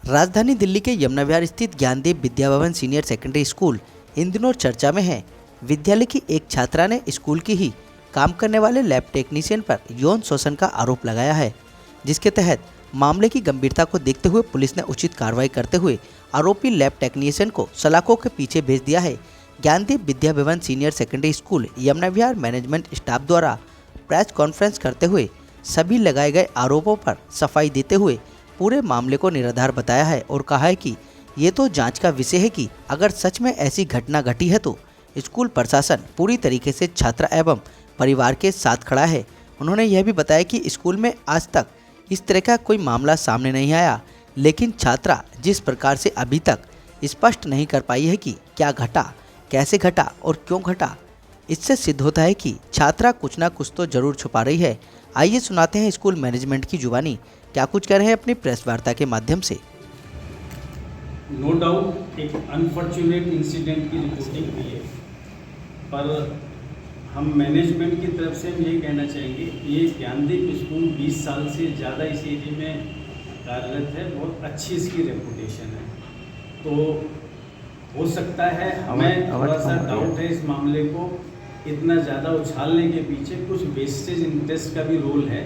राजधानी दिल्ली के यमुना विहार स्थित Gyandeep Vidya Bhavan senior secondary school इन दिनों चर्चा में है। विद्यालय की एक छात्रा ने स्कूल की ही काम करने वाले लैब टेक्नीशियन पर यौन शोषण का आरोप लगाया है, जिसके तहत मामले की गंभीरता को देखते हुए पुलिस ने उचित कार्रवाई करते हुए आरोपी लैब टेक्नीशियन को सलाखों के पीछे भेज दिया है। Gyandeep Vidya Bhavan senior secondary school Yamuna विहार मैनेजमेंट स्टाफ द्वारा प्रेस कॉन्फ्रेंस करते हुए सभी लगाए गए आरोपों पर सफाई देते हुए पूरे मामले को निराधार बताया है और कहा है कि ये तो जांच का विषय है कि अगर सच में ऐसी घटना घटी है तो स्कूल प्रशासन पूरी तरीके से छात्रा एवं परिवार के साथ खड़ा है। उन्होंने यह भी बताया कि स्कूल में आज तक इस तरह का कोई मामला सामने नहीं आया, लेकिन छात्रा जिस प्रकार से अभी तक स्पष्ट नहीं कर पाई है कि क्या घटा, कैसे घटा और क्यों घटा, इससे सिद्ध होता है कि छात्रा कुछ ना कुछ तो जरूर छुपा रही है। आइए सुनाते हैं स्कूल मैनेजमेंट की जुबानी क्या कुछ कह रहे हैं अपनी प्रेस वार्ता के माध्यम से। नो डाउट एक अनफॉर्चुनेट इंसिडेंट की रिपोर्टिंग हुई है, पर हम मैनेजमेंट की तरफ से ये कहना चाहेंगे, ये ज्ञानदीप स्कूल 20 साल से ज़्यादा इस एरिया में कार्यरत है, बहुत अच्छी इसकी रेपुटेशन है। तो हो सकता है हमें थोड़ा सा डाउट है इस मामले को इतना ज़्यादा उछालने के पीछे कुछ वेस्टेज इंटरेस्ट का भी रोल है,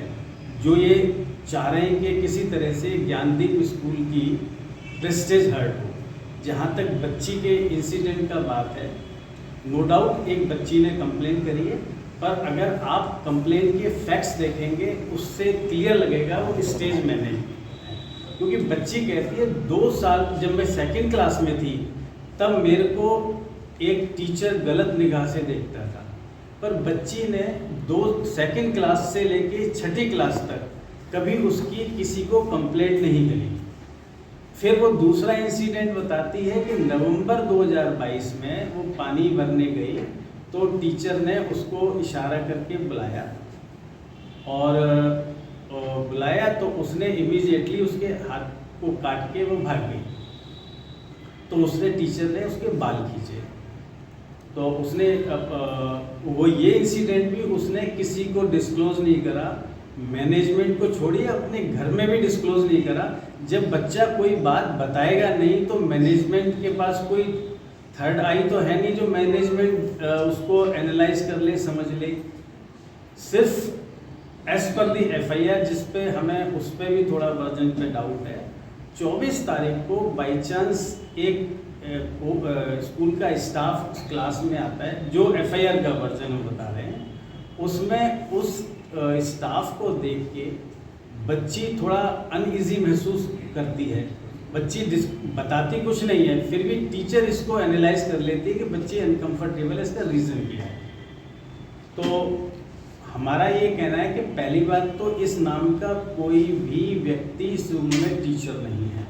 जो ये चाह रहे हैं कि किसी तरह से ज्ञानदीप स्कूल की प्रेस्टेज हर्ट हो। जहाँ तक बच्ची के इंसिडेंट का बात है, नो डाउट एक बच्ची ने कंप्लेन करी है, पर अगर आप कंप्लेन के फैक्ट्स देखेंगे उससे क्लियर लगेगा वो स्टेज मैनेजमेंट है। क्योंकि बच्ची कहती है 2 साल जब मैं सेकंड क्लास में थी तब मेरे को एक टीचर गलत निगाह से देखता था, पर बच्ची ने सेकंड क्लास से लेके 6ठी क्लास तक कभी उसकी किसी को कंप्लेंट नहीं करी। फिर वो दूसरा इंसिडेंट बताती है कि नवंबर 2022 में वो पानी भरने गई तो टीचर ने उसको इशारा करके बुलाया और बुलाया तो उसने इमीडिएटली उसके हाथ को काट के वो भाग गई। तो उसने टीचर ने उसके बाल खींचे, तो उसने वो ये इंसिडेंट भी उसने किसी को डिस्क्लोज नहीं करा, मैनेजमेंट को छोड़िए अपने घर में भी डिस्क्लोज नहीं करा। जब बच्चा कोई बात बताएगा नहीं तो मैनेजमेंट के पास कोई थर्ड आई तो है नहीं जो मैनेजमेंट उसको एनालाइज कर ले, समझ ले। सिर्फ एज पर दी FIR जिस पे हमें उस पर भी थोड़ा वर्जन पे डाउट है, 24 तारीख को बाई चांस एक स्कूल का स्टाफ क्लास में आता है, जो FIR का वर्जन हम बता रहे हैं, उसमें उस स्टाफ को देख के बच्ची थोड़ा अनईजी महसूस करती है। बच्ची बताती कुछ नहीं है, फिर भी टीचर इसको एनालाइज कर लेती है कि बच्ची अनकंफर्टेबल है, इसका रीज़न क्या है। तो हमारा ये कहना है कि पहली बात तो इस नाम का कोई भी व्यक्ति इस रूम में टीचर नहीं है।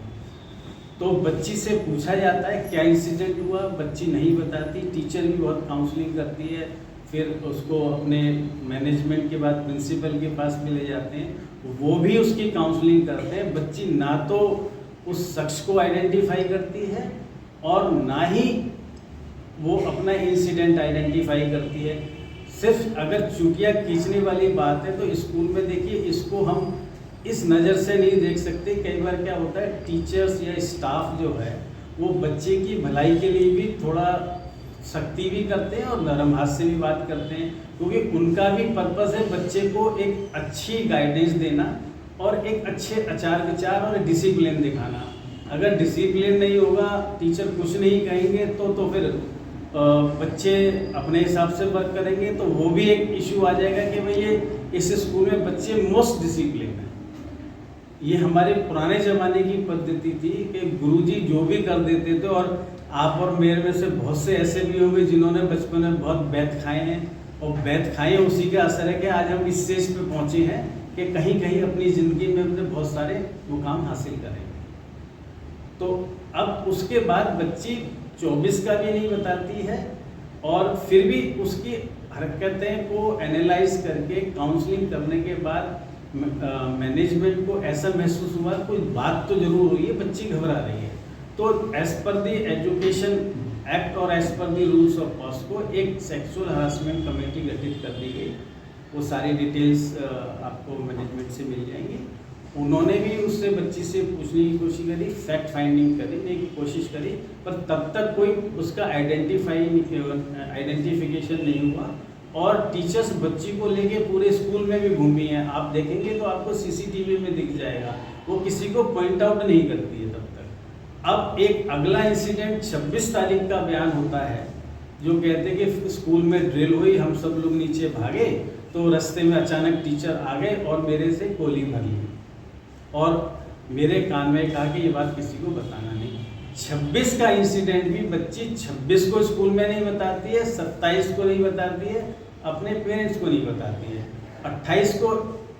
तो बच्ची से पूछा जाता है क्या इंसिडेंट हुआ, बच्ची नहीं बताती, टीचर भी बहुत काउंसलिंग करती है, फिर उसको अपने मैनेजमेंट के बाद प्रिंसिपल के पास भी ले जाते हैं, वो भी उसकी काउंसलिंग करते हैं। बच्ची ना तो उस शख्स को आइडेंटिफाई करती है और ना ही वो अपना इंसिडेंट आइडेंटिफाई करती है। सिर्फ अगर चुटिया खींचने वाली बात है तो स्कूल में देखिए इसको हम इस नज़र से नहीं देख सकते। कई बार क्या होता है, टीचर्स या स्टाफ जो है वो बच्चे की भलाई के लिए भी थोड़ा सख्ती भी करते हैं और नरम हाथ से भी बात करते हैं, क्योंकि उनका भी पर्पस है बच्चे को एक अच्छी गाइडेंस देना और एक अच्छे आचार विचार और डिसिप्लिन दिखाना। अगर डिसिप्लिन नहीं होगा, टीचर कुछ नहीं कहेंगे तो फिर बच्चे अपने हिसाब से वर्क करेंगे, तो वो भी एक इशू आ जाएगा कि भाई ये इस स्कूल में बच्चे मोस्ट डिसिप्लिन हैं। ये हमारे पुराने ज़माने की पद्धति थी कि गुरुजी जो भी कर देते थे, और आप और मेरे में से बहुत से ऐसे भी होंगे जिन्होंने बचपन में बहुत बैत खाए हैं, और बैत खाए हैं उसी का असर है कि आज हम इस स्टेज पे पहुँचे हैं कि कहीं कहीं अपनी ज़िंदगी में अपने बहुत सारे मुकाम हासिल करेंगे। तो अब उसके बाद बच्ची 24 का भी नहीं बताती है, और फिर भी उसकी हरकतें को एनालाइज करके काउंसलिंग करने के बाद मैनेजमेंट को ऐसा महसूस हुआ कोई बात तो जरूर हुई है, बच्ची घबरा रही है। तो as per the education act और as per the rules of POCSO एक सेक्सुअल हरासमेंट कमेटी गठित कर दी गई। वो सारी डिटेल्स आपको मैनेजमेंट से मिल जाएंगी, उन्होंने भी उससे बच्ची से पूछने की कोशिश करी, फैक्ट फाइंडिंग करने की कोशिश करी, पर तब तक कोई उसका आइडेंटिफिकेशन नहीं हुआ। और टीचर्स बच्ची को लेके पूरे स्कूल में भी घूमी हैं, आप देखेंगे तो आपको सीसीटीवी में दिख जाएगा, वो किसी को पॉइंट आउट नहीं करती है तब तक। अब एक अगला इंसिडेंट 26 तारीख का बयान होता है, जो कहते हैं कि स्कूल में ड्रिल हुई, हम सब लोग नीचे भागे तो रास्ते में अचानक टीचर आ गए और मेरे से गोली मार ली और मेरे कान में कहा कि ये बात किसी को बताना नहीं। 26 का इंसिडेंट भी बच्ची 26 को स्कूल में नहीं बताती है, 27 को नहीं बताती है, अपने पेरेंट्स को नहीं बताती है। 28 को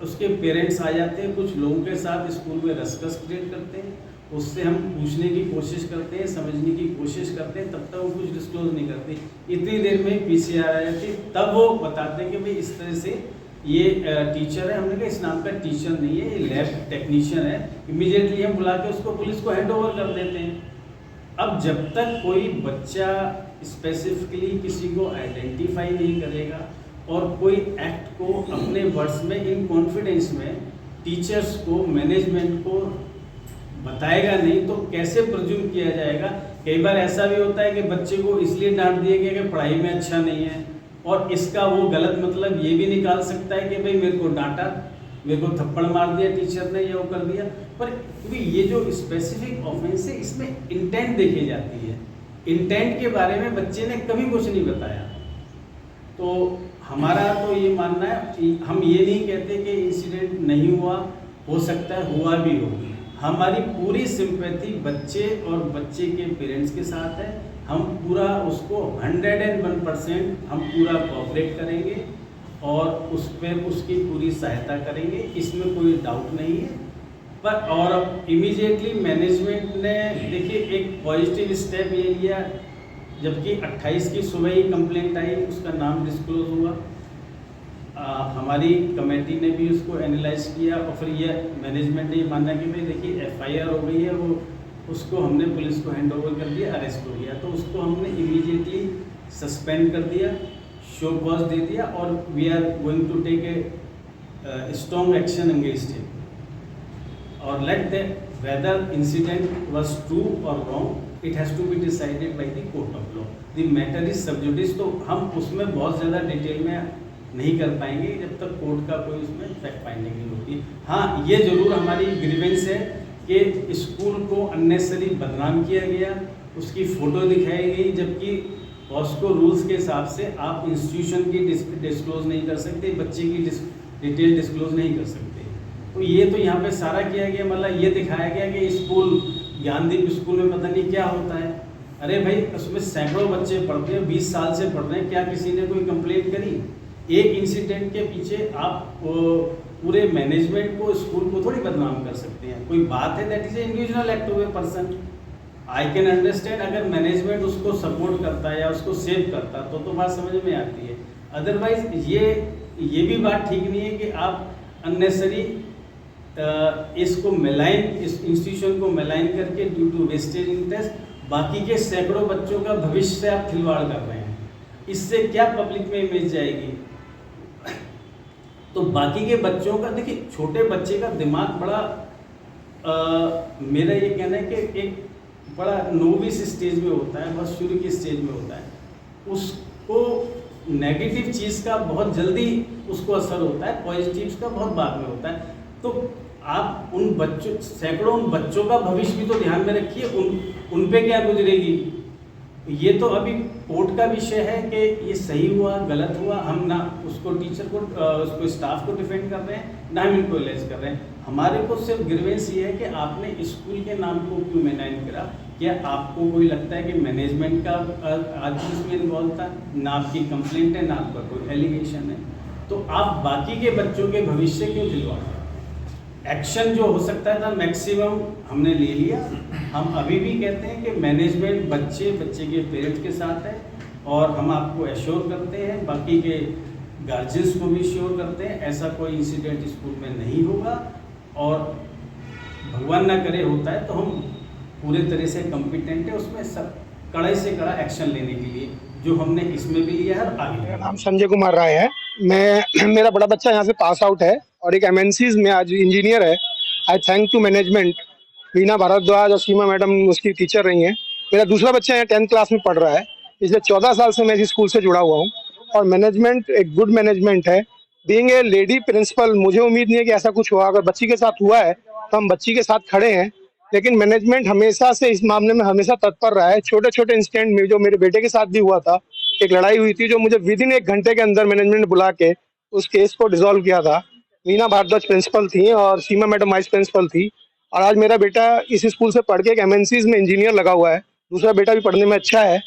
उसके पेरेंट्स आ जाते हैं, कुछ लोगों के साथ स्कूल में रसकस क्रिएट करते हैं, उससे हम पूछने की कोशिश करते हैं, समझने की कोशिश करते हैं, तब तक वो कुछ डिस्क्लोज नहीं करती। इतनी देर में पीसीआर आ जाती, तब वो बताते हैं कि भाई इस तरह से ये टीचर है। हमने कहा इस नाम का टीचर नहीं है, ये लैब टेक्नीशियन है। इमीडिएटली हम बुला के उसको पुलिस को हैंड ओवर कर देते हैं। अब जब तक कोई बच्चा स्पेसिफिकली किसी को आइडेंटिफाई नहीं करेगा और कोई एक्ट को अपने वर्ड्स में इन कॉन्फिडेंस में टीचर्स को, मैनेजमेंट को बताएगा नहीं, तो कैसे प्रज्यूम किया जाएगा। कई बार ऐसा भी होता है कि बच्चे को इसलिए डांट दिया गया कि पढ़ाई में अच्छा नहीं है, और इसका वो गलत मतलब ये भी निकाल सकता है कि भाई मेरे को डांटा, मेरे को थप्पड़ मार दिया टीचर ने, या वो कर दिया। पर क्योंकि ये जो स्पेसिफिक ऑफेंस है, इसमें इंटेंट देखी जाती है। इंटेंट के बारे में बच्चे ने कभी कुछ नहीं बताया। तो हमारा तो ये मानना है, हम ये नहीं कहते कि इंसिडेंट नहीं हुआ, हो सकता है हुआ भी हो। हमारी पूरी सिंपैथी बच्चे और बच्चे के पेरेंट्स के साथ है। हम पूरा उसको 101% हम पूरा कोऑपरेट करेंगे और उस पर उसकी पूरी सहायता करेंगे, इसमें कोई डाउट नहीं है। पर और अब इमीडिएटली मैनेजमेंट ने देखिए एक पॉजिटिव स्टेप ये लिया, जबकि 28 की सुबह ही कंप्लेंट आई, उसका नाम डिस्क्लोज हुआ। हमारी कमेटी ने भी उसको एनालाइज किया और फिर ये मैनेजमेंट ने ये माना कि भाई देखिए एफआईआर हो गई है, वो उसको हमने पुलिस को हैंड ओवर कर दिया, अरेस्ट हो गया, तो उसको हमने इमीडिएटली सस्पेंड कर दिया, शो कॉज दे दिया, और we are going to take a strong action against him और let the whether incident was true और wrong, it has to be decided by the court of law, the matter is sub judice. तो हम उसमें बहुत ज़्यादा detail में नहीं कर पाएंगे जब तक कोर्ट का कोई उसमें फैक्ट फाइंडिंग नहीं होती। हाँ, ये ज़रूर हमारी ग्रीवेंस है कि स्कूल को अननेसेसरी बदनाम किया गया, उसकी फ़ोटो दिखाई गई, जबकि पॉस्को रूल्स के हिसाब से आप इंस्टीट्यूशन की डिस्क्लोज नहीं कर सकते, बच्चे की डिटेल डिस्क्लोज नहीं कर सकते। तो ये तो यहाँ पे सारा किया गया, मतलब ये दिखाया गया कि स्कूल, ज्ञानदीप स्कूल में पता नहीं क्या होता है। अरे भाई, उसमें सैकड़ों बच्चे पढ़ते हैं, 20 साल से पढ़ रहे हैं, क्या किसी ने कोई कंप्लेंट करी? एक इंसिडेंट के पीछे आप पूरे मैनेजमेंट को, स्कूल को थोड़ी बदनाम कर सकते हैं। कोई बात है, that is a individual act of a person. I can understand अगर मैनेजमेंट उसको सपोर्ट करता है या उसको सेव करता तो बात समझ में आती है। अदरवाइज ये भी बात ठीक नहीं है कि आप अननेसरी इसको मेलाइन, इस इंस्टीट्यूशन को मेलाइन करके ड्यू टू वेस्टेज इंटरेस्ट बाकी के सैकड़ों बच्चों का भविष्य से आप खिलवाड़ कर रहे हैं। इससे क्या पब्लिक में इमेज जाएगी? तो बाकी के बच्चों का देखिए, छोटे बच्चे का दिमाग बड़ा मेरा ये कहना है कि एक बड़ा नोविस स्टेज में होता है, बहुत शुरू की स्टेज में होता है। उसको नेगेटिव चीज़ का बहुत जल्दी उसको असर होता है, पॉजिटिव का बहुत बाद में होता है। तो आप उन बच्चों, सैकड़ों उन बच्चों का भविष्य भी तो ध्यान में रखिए, उन पे क्या गुजरेगी। ये तो अभी कोर्ट का विषय है कि ये सही हुआ गलत हुआ। हम ना उसको टीचर को, उसको स्टाफ को डिफेंड कर रहे हैं, ना हम इनको एलाइज कर रहे हैं। हमारे को सिर्फ ग्रीवेंस ये है कि आपने स्कूल के नाम को क्यों मेंटेन करा। क्या आपको कोई लगता है कि मैनेजमेंट का आदमी इसमें इन्वॉल्व था? ना आपकी कंप्लेंट है, ना आपका कोई एलिगेशन है, तो आप बाकी के बच्चों के भविष्य क्यों खिलवाते? एक्शन जो हो सकता था मैक्सिमम हमने ले लिया। हम अभी भी कहते हैं कि मैनेजमेंट बच्चे के पेरेंट्स के साथ है, और हम आपको एश्योर करते हैं, बाकी के गार्जियंस को भी श्योर करते हैं, ऐसा कोई इंसिडेंट स्कूल में नहीं होगा। और भगवान ना करे होता है तो हम पूरे तरह से कॉम्पिटेंट है उसमें सब कड़े से कड़ा एक्शन लेने के लिए, जो हमने इसमें भी लिया है और आगे। मेरा नाम संजय कुमार राय है। मेरा बड़ा बच्चा यहाँ से पास आउट है और एक एमएनसीज में आज इंजीनियर है। I thank to management, Veena Bhardwaj और सीमा मैडम उसकी टीचर रही हैं। मेरा दूसरा बच्चा यहाँ 10th क्लास में पढ़ रहा है। पिछले 14 साल से मैं इस स्कूल से जुड़ा हुआ हूँ और मैनेजमेंट एक गुड मैनेजमेंट है। बीइंग ए लेडी प्रिंसिपल, मुझे उम्मीद नहीं है कि ऐसा कुछ हुआ। अगर बच्ची के साथ हुआ है तो हम बच्ची के साथ खड़े हैं, लेकिन मैनेजमेंट हमेशा से इस मामले में हमेशा तत्पर रहा है। छोटे छोटे इंसिडेंट में, जो मेरे बेटे के साथ भी हुआ था, एक लड़ाई हुई थी जो मुझे विद इन 1 घंटे के अंदर मैनेजमेंट ने बुला के उस केस को डिसॉल्व किया था। मीना भारद्वाज प्रिंसिपल थी और सीमा मैडम वाइस प्रिंसिपल थी। और आज मेरा बेटा इस स्कूल से पढ़ के एक एमएनसीज में इंजीनियर लगा हुआ है। दूसरा बेटा भी पढ़ने में अच्छा है।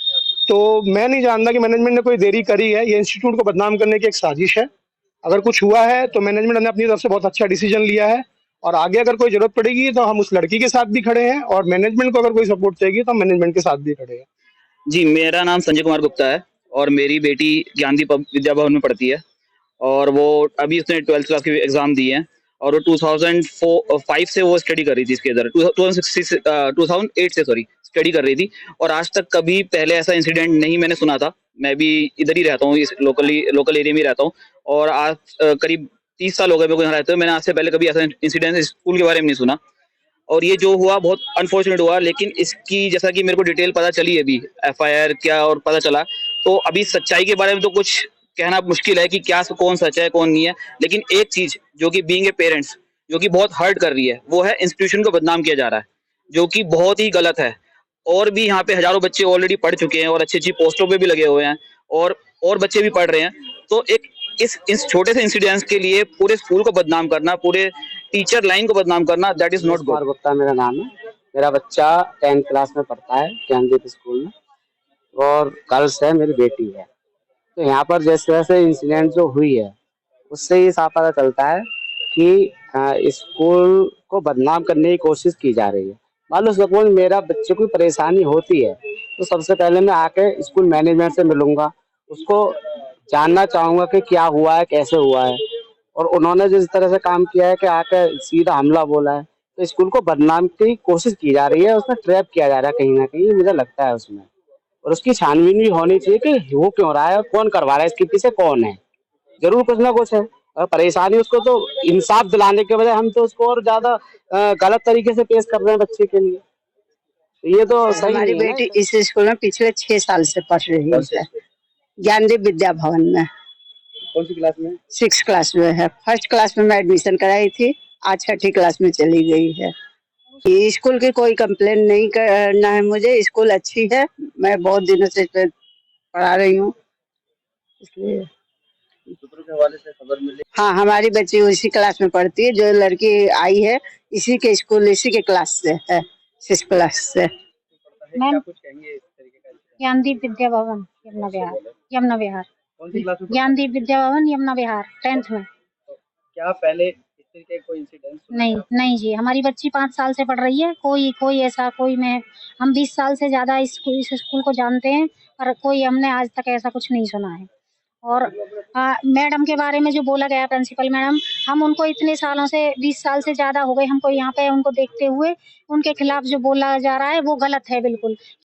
तो मैं नहीं जानता कि मैनेजमेंट ने कोई देरी करी है। ये इंस्टीट्यूट को बदनाम करने की एक साजिश है। अगर कुछ हुआ है तो मैनेजमेंट ने अपनी तरफ से बहुत अच्छा डिसीजन लिया है और आगे अगर कोई जरूरत पड़ेगी तो हम उस लड़की के साथ भी खड़े हैं और मैनेजमेंट को अगर कोई सपोर्ट चाहिए तो हम मैनेजमेंट के साथ भी खड़े हैं। जी, मेरा नाम संजय कुमार गुप्ता है और मेरी बेटी ज्ञानदीप विद्या भवन में पढ़ती है और वो अभी उसने 12th क्लास के एग्जाम दिए हैं और वो 2005 से वो स्टडी कर रही थी इसके इधर 2008 से स्टडी कर रही थी और आज तक कभी पहले ऐसा इंसिडेंट नहीं मैंने सुना था। मैं भी इधर ही रहता हूँ, इस लोकल एरिया में ही रहता हूँ और आज करीब 30 साल हो गए मेरे को यहाँ रहते हुए। मैंने आज से पहले कभी ऐसा इंसिडेंट स्कूल के बारे में नहीं सुना और ये जो हुआ बहुत अनफॉर्चुनेट हुआ। लेकिन इसकी जैसा कि मेरे को डिटेल पता चली अभी एफआईआर क्या और पता चला, तो अभी सच्चाई के बारे में तो कुछ कहना मुश्किल है कि क्या कौन सच है कौन नहीं है। लेकिन एक चीज जो कि बीइंग ए पेरेंट्स जो कि बहुत हर्ट कर रही है वो है इंस्टीट्यूशन को बदनाम किया जा रहा है, जो कि बहुत ही गलत है। और भी यहाँ पे हजारों बच्चे ऑलरेडी पढ़ चुके हैं और अच्छी अच्छी पोस्टों पे भी लगे हुए हैं और बच्चे भी पढ़ रहे हैं। तो एक इस छोटे से इंसिडेंस के लिए पूरे स्कूल को बदनाम करना, पूरे टीचर लाइन को बदनाम करना, that is not Kumar good. Gupta मेरा नाम है। मेरा बच्चा 10th क्लास में पढ़ता है ज्ञानदीप स्कूल में और गर्ल्स है, मेरी बेटी है। तो यहाँ पर जैसे जैसे इंसिडेंट जो हुई है उससे ये साफ पता चलता है कि स्कूल को बदनाम करने की कोशिश की जा रही है। मान लो सपोज मेरा बच्चे को परेशानी होती है तो सबसे पहले मैं आके स्कूल मैनेजमेंट से मिलूंगा, उसको जानना चाहूंगा कि क्या हुआ है, कैसे हुआ है। और उन्होंने जिस तरह से काम किया है कि आके सीधा हमला बोला है, तो स्कूल को बदनाम की कोशिश की जा रही है, उसमें ट्रैप किया जा रहा है कहीं ना कहीं, मुझे लगता है उसमें। और उसकी छानबीन भी होनी चाहिए कि वो क्यों रहा है और कौन करवा रहा है, इसके पीछे कौन है। जरूर कुछ ना कुछ है और परेशानी उसको तो इंसाफ दिलाने के बजाय हम तो उसको और ज्यादा गलत तरीके से पेश कर रहे हैं बच्चे के लिए। तो ये तो सही हमारी नहीं है बेटी ना। इस स्कूल में पिछले 6 साल से पढ़ रही है, ज्ञानदीप विद्या भवन में। कौन सी क्लास में? 6 क्लास में है। फर्स्ट क्लास में मैं एडमिशन कराई थी, आज 6ठी क्लास में चली गई है। ये स्कूल की कोई कंप्लेन नहीं करना है मुझे, स्कूल अच्छी है, मैं बहुत दिनों से इस पे पढ़ा रही हूँ, इसलिए। सूत्रों के हवाले से खबर मिली। हाँ, हमारी बच्ची उसी क्लास में पढ़ती है, जो लड़की आई है इसी के स्कूल, इसी के क्लास से है, 6 क्लास से। क्या कुछ कहेंगे इस तरीके का? ज्ञानदीप विद्या भवन यमुना विहार, यमुना विहार। कौन सी क्लास में? ज्ञानदीप विद्या भवन यमुना विहार 10th में। क्या पहले इस तरीके का कोई इंसिडेंट? नहीं नहीं जी, हमारी बच्ची 5 साल से पढ़ रही है। कोई ऐसा हम 20 साल से ज्यादा इस स्कूल को जानते हैं पर कोई हमने आज तक ऐसा कुछ नहीं सुना है। और मैडम के बारे में जो बोला गया, प्रिंसिपल मैडम, हम उनको इतने सालों से 20 साल से ज्यादा हो गए हमको यहाँ पे उनको देखते हुए, उनके खिलाफ जो बोला जा रहा है वो गलत है बिल्कुल।